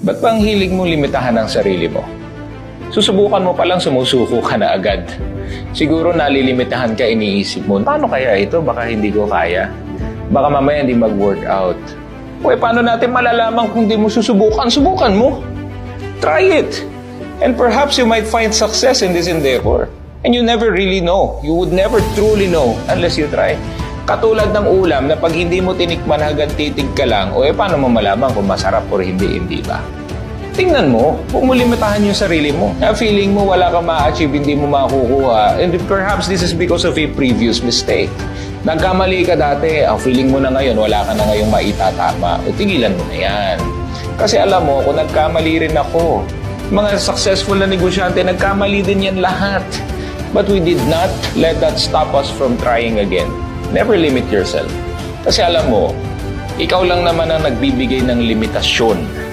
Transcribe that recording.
Ba't bang hilig mo limitahan ang sarili mo? Susubukan mo palang sumusuko ka na agad. Siguro nalilimitahan ka, iniisip mo, paano kaya ito? Baka hindi ko kaya. Baka mamaya hindi mag-workout. O paano natin malalaman kung hindi mo susubukan? Subukan mo. Try it. And perhaps you might find success in this endeavor. And you never really know. You would never truly know unless you try. Katulad ng ulam na pag hindi mo tinikman hanggang titig ka lang, paano mo malaman kung masarap o hindi ba? Tingnan mo, huwag mo limitahan yung sarili mo. Feeling mo wala kang ma-achieve, hindi mo makukuha. And perhaps this is because of a previous mistake. Nagkamali ka dati, feeling mo na ngayon, wala ka na ngayong maitatama. Tigilan mo na yan. Kasi alam mo, kung nagkamali rin ako, mga successful na negosyante, nagkamali din yan lahat. But we did not let that stop us from trying again. Never limit yourself. Kasi alam mo, ikaw lang naman ang nagbibigay ng limitasyon